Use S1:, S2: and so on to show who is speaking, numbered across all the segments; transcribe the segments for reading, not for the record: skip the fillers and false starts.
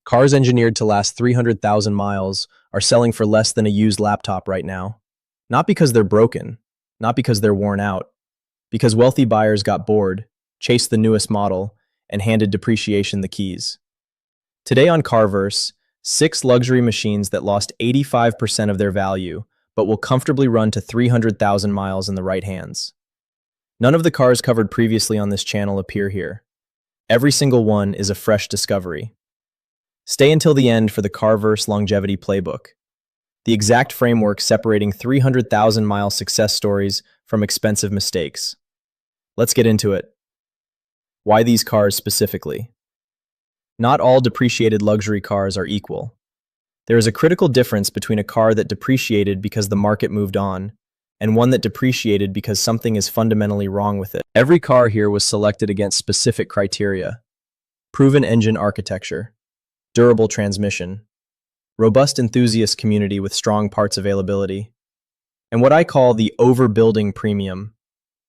S1: Cars engineered to last 300,000 miles are selling for less than a used laptop right now. Not because they're broken, not because they're worn out, because wealthy buyers got bored, chased the newest model, and handed depreciation the keys. Today on Carverse, 6 luxury machines that lost 85% of their value, but will comfortably run to 300,000 miles in the right hands. None of the cars covered previously on this channel appear here. Every single one is a fresh discovery. Stay until the end for the Carverse Longevity Playbook, the exact framework separating 300,000-mile success stories from expensive mistakes. Let's get into it. Why these cars specifically? Not all depreciated luxury cars are equal. There is a critical difference between a car that depreciated because the market moved on and one that depreciated because something is fundamentally wrong with it. Every car here was selected against specific criteria: proven engine architecture, durable transmission, robust enthusiast community with strong parts availability, and what I call the overbuilding premium,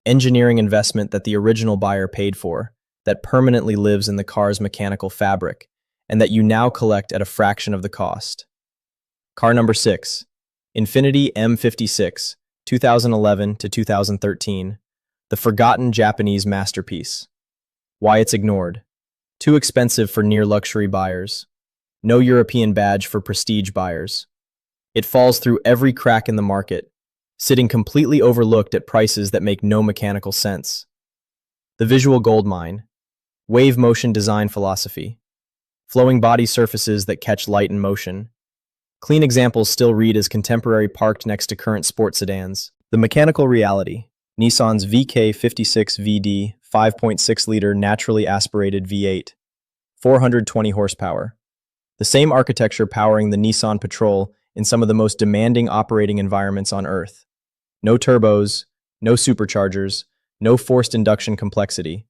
S1: engineering investment that the original buyer paid for, that permanently lives in the car's mechanical fabric, and that you now collect at a fraction of the cost. Car number 6, Infiniti M56, 2011 to 2013, the forgotten Japanese masterpiece. Why it's ignored. Too expensive for near-luxury buyers. No European badge for prestige buyers. It falls through every crack in the market, sitting completely overlooked at prices that make no mechanical sense. The visual goldmine. Wave motion design philosophy. Flowing body surfaces that catch light and motion. Clean examples still read as contemporary parked next to current sport sedans. The mechanical reality. Nissan's VK56VD 5.6-liter naturally aspirated V8. 420 horsepower. The same architecture powering the Nissan Patrol in some of the most demanding operating environments on Earth. No turbos, no superchargers, no forced induction complexity.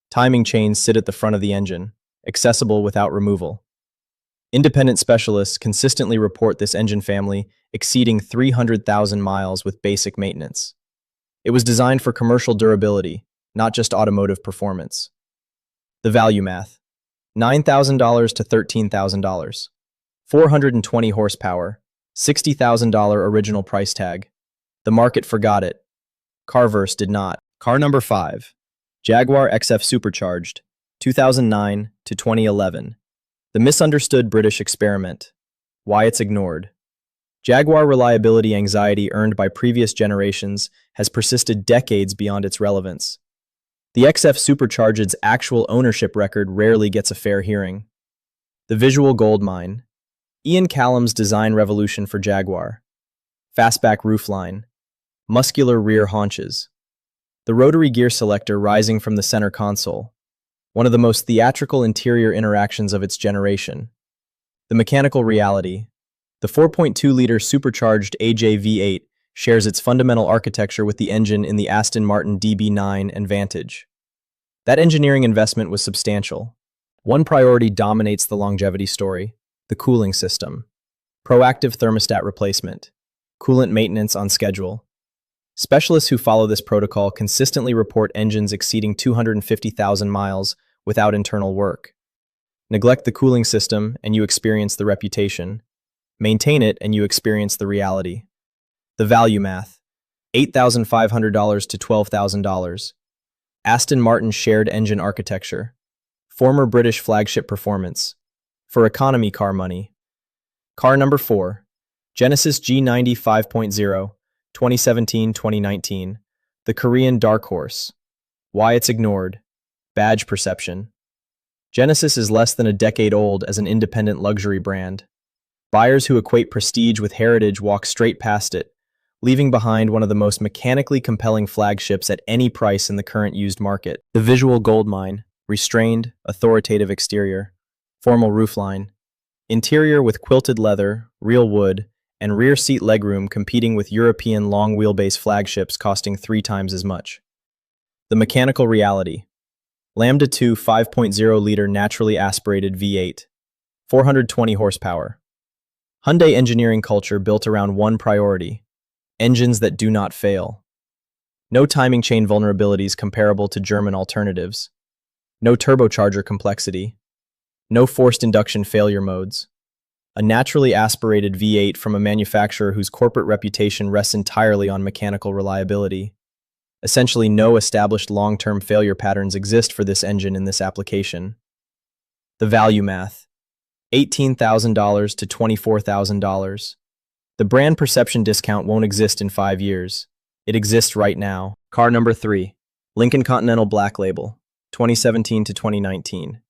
S1: Timing chains sit at the front of the engine, accessible without removal. Independent specialists consistently report this engine family exceeding 300,000 miles with basic maintenance. It was designed for commercial durability, not just automotive performance. The value math. $9,000 to $13,000. 420 horsepower, $60,000 original price tag. The market forgot it. Carverse did not. Car number 5, Jaguar XF Supercharged, 2009 to 2011. The misunderstood British experiment. Why it's ignored. Jaguar reliability anxiety earned by previous generations has persisted decades beyond its relevance. The XF Supercharged's actual ownership record rarely gets a fair hearing. The visual goldmine. Ian Callum's design revolution for Jaguar. Fastback roofline. Muscular rear haunches. The rotary gear selector rising from the center console. One of the most theatrical interior interactions of its generation. The mechanical reality. The 4.2-liter supercharged AJ V8 shares its fundamental architecture with the engine in the Aston Martin DB9 and Vantage. That engineering investment was substantial. One priority dominates the longevity story: the cooling system. Proactive thermostat replacement. Coolant maintenance on schedule. Specialists who follow this protocol consistently report engines exceeding 250,000 miles without internal work. Neglect the cooling system and you experience the reputation. Maintain it and you experience the reality. The value math. $8,500 to $12,000. Aston Martin shared engine architecture. Former British flagship performance. For economy car money. Car number 4, Genesis G90 5.0, 2017-2019. The Korean dark horse. Why it's ignored. Badge perception. Genesis is less than a decade old as an independent luxury brand. Buyers who equate prestige with heritage walk straight past it, leaving behind one of the most mechanically compelling flagships at any price in the current used market. The visual goldmine. Restrained, authoritative exterior. Formal roofline. Interior with quilted leather, real wood, and rear seat legroom competing with European long-wheelbase flagships costing 3 times as much. The mechanical reality. Lambda 2 5.0-liter naturally aspirated V8. 420 horsepower. Hyundai engineering culture built around one priority: engines that do not fail. No timing chain vulnerabilities comparable to German alternatives. No turbocharger complexity. No forced induction failure modes. A naturally aspirated V8 from a manufacturer whose corporate reputation rests entirely on mechanical reliability. Essentially, no established long-term failure patterns exist for this engine in this application. The value math. $18,000 to $24,000. The brand perception discount won't exist in 5 years. It exists right now. Car number 3. Lincoln Continental Black Label, 2017 to 2019.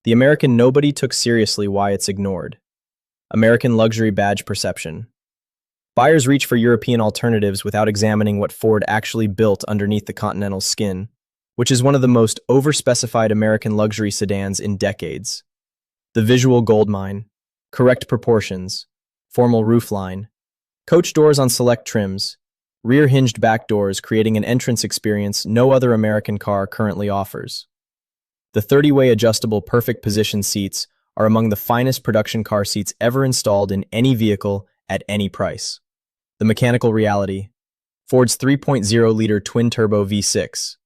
S1: The American nobody took seriously why it's ignored. American luxury badge perception. Buyers reach for European alternatives without examining what Ford actually built underneath the Continental's skin, which is one of the most overspecified American luxury sedans in decades. The visual goldmine, correct proportions, formal roofline, coach doors on select trims, rear hinged back doors creating an entrance experience no other American car currently offers. The 30-way adjustable perfect position seats are among the finest production car seats ever installed in any vehicle at any price. The mechanical reality. Ford's 3.0-liter twin-turbo V6,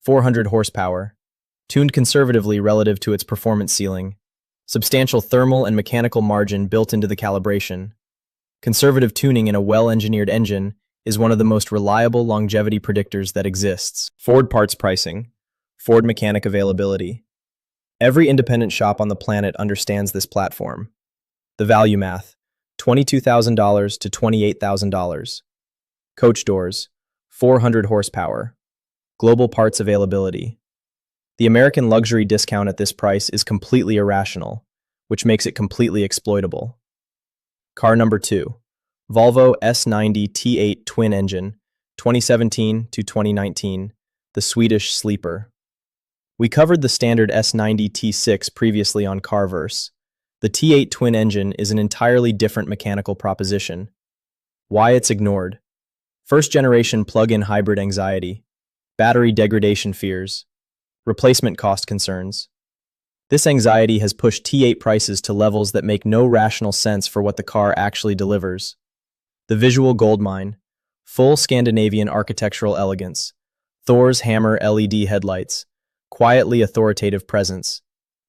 S1: 400 horsepower, tuned conservatively relative to its performance ceiling, substantial thermal and mechanical margin built into the calibration. Conservative tuning in a well-engineered engine is one of the most reliable longevity predictors that exists. Ford parts pricing. Ford mechanic availability. Every independent shop on the planet understands this platform. The value math. $22,000 to $28,000. Coach doors. 400 horsepower. Global parts availability. The American luxury discount at this price is completely irrational, which makes it completely exploitable. Car number 2. Volvo S90 T8 twin engine, 2017 to 2019, the Swedish sleeper. We covered the standard S90 T6 previously on Carverse. The T8 twin engine is an entirely different mechanical proposition. Why it's ignored. First-generation plug-in hybrid anxiety, battery degradation fears, replacement cost concerns. This anxiety has pushed T8 prices to levels that make no rational sense for what the car actually delivers. The visual goldmine, full Scandinavian architectural elegance, Thor's hammer LED headlights, quietly authoritative presence.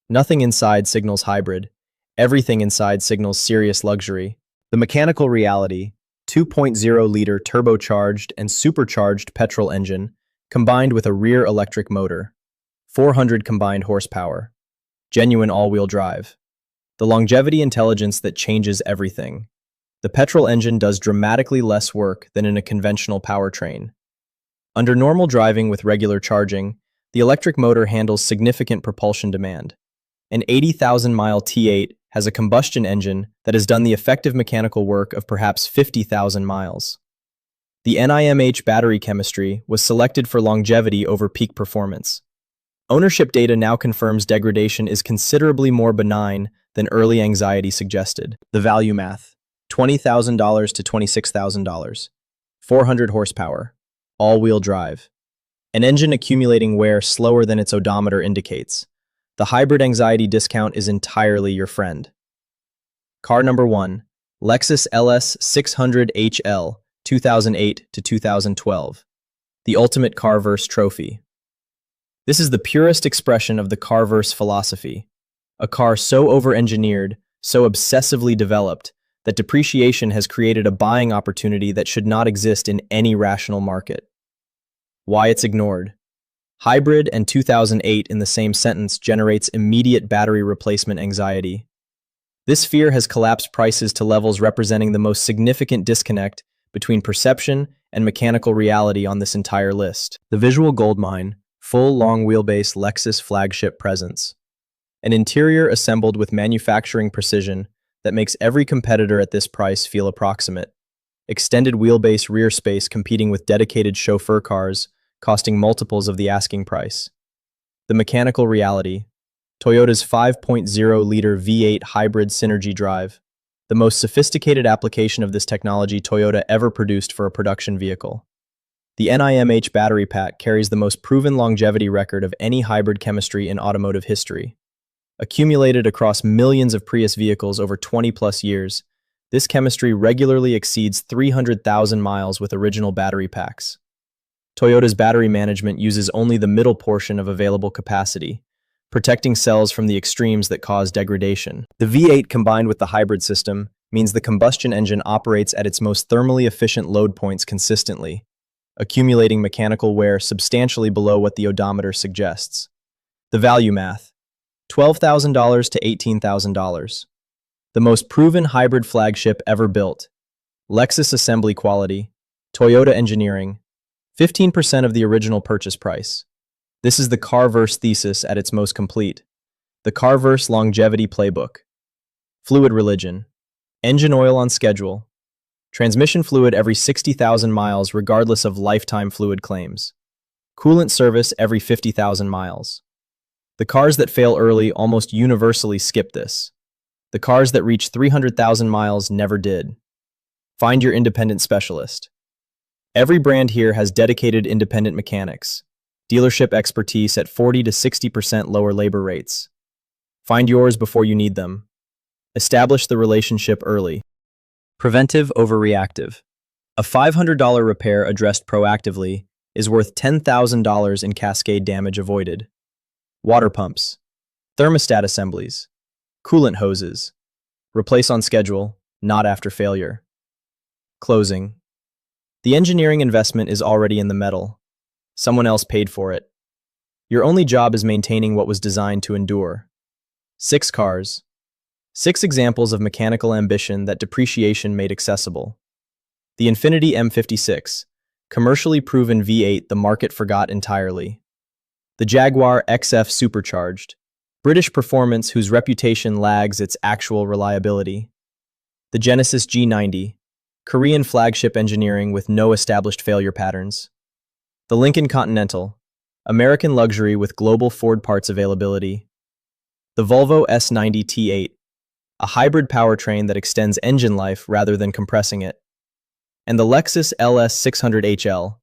S1: Nothing inside signals hybrid. Everything inside signals serious luxury. The mechanical reality, 2.0-liter turbocharged and supercharged petrol engine, combined with a rear electric motor. 400 combined horsepower. Genuine all-wheel drive. The longevity intelligence that changes everything. The petrol engine does dramatically less work than in a conventional powertrain. Under normal driving with regular charging, the electric motor handles significant propulsion demand. An 80,000-mile T8 has a combustion engine that has done the effective mechanical work of perhaps 50,000 miles. The NIMH battery chemistry was selected for longevity over peak performance. Ownership data now confirms degradation is considerably more benign than early anxiety suggested. The value math. $20,000 to $26,000. 400 horsepower. All-wheel drive. An engine accumulating wear slower than its odometer indicates. The hybrid anxiety discount is entirely your friend. Car number 1. Lexus LS 600 HL, 2008 to 2012. The ultimate Carverse trophy. This is the purest expression of the Carverse philosophy. A car so over-engineered, so obsessively developed, that depreciation has created a buying opportunity that should not exist in any rational market. Why it's ignored. Hybrid and 2008 in the same sentence generates immediate battery replacement anxiety. This fear has collapsed prices to levels representing the most significant disconnect between perception and mechanical reality on this entire list. The visual goldmine, full long-wheelbase Lexus flagship presence. An interior assembled with manufacturing precision that makes every competitor at this price feel approximate. Extended wheelbase rear space competing with dedicated chauffeur cars, costing multiples of the asking price. The mechanical reality. Toyota's 5.0-liter V8 hybrid synergy drive. The most sophisticated application of this technology Toyota ever produced for a production vehicle. The NIMH battery pack carries the most proven longevity record of any hybrid chemistry in automotive history. Accumulated across millions of Prius vehicles over 20-plus years, this chemistry regularly exceeds 300,000 miles with original battery packs. Toyota's battery management uses only the middle portion of available capacity, protecting cells from the extremes that cause degradation. The V8 combined with the hybrid system means the combustion engine operates at its most thermally efficient load points consistently, accumulating mechanical wear substantially below what the odometer suggests. The value math: $12,000 to $18,000. The most proven hybrid flagship ever built. Lexus assembly quality, Toyota engineering, 15% of the original purchase price. This is the Carverse thesis at its most complete. The Carverse longevity playbook. Fluid religion. Engine oil on schedule. Transmission fluid every 60,000 miles regardless of lifetime fluid claims. Coolant service every 50,000 miles. The cars that fail early almost universally skip this. The cars that reach 300,000 miles never did. Find your independent specialist. Every brand here has dedicated independent mechanics, dealership expertise at 40 to 60% lower labor rates. Find yours before you need them. Establish the relationship early. Preventive over reactive. A $500 repair addressed proactively is worth $10,000 in cascade damage avoided. Water pumps, thermostat assemblies, coolant hoses. Replace on schedule, not after failure. Closing. The engineering investment is already in the metal. Someone else paid for it. Your only job is maintaining what was designed to endure. 6 cars. 6 examples of mechanical ambition that depreciation made accessible. The Infiniti M56, commercially proven V8 the market forgot entirely. The Jaguar XF Supercharged, British performance whose reputation lags its actual reliability. The Genesis G90, Korean flagship engineering with no established failure patterns. The Lincoln Continental, American luxury with global Ford parts availability. The Volvo S90 T8, a hybrid powertrain that extends engine life rather than compressing it. And the Lexus LS 600HL,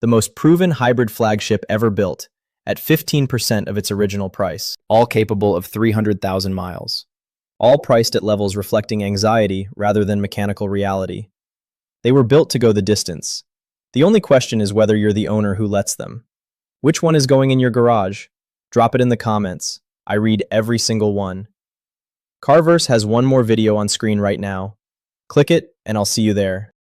S1: the most proven hybrid flagship ever built, at 15% of its original price, all capable of 300,000 miles. All priced at levels reflecting anxiety rather than mechanical reality. They were built to go the distance. The only question is whether you're the owner who lets them. Which one is going in your garage? Drop it in the comments. I read every single one. Carverse has one more video on screen right now. Click it and I'll see you there.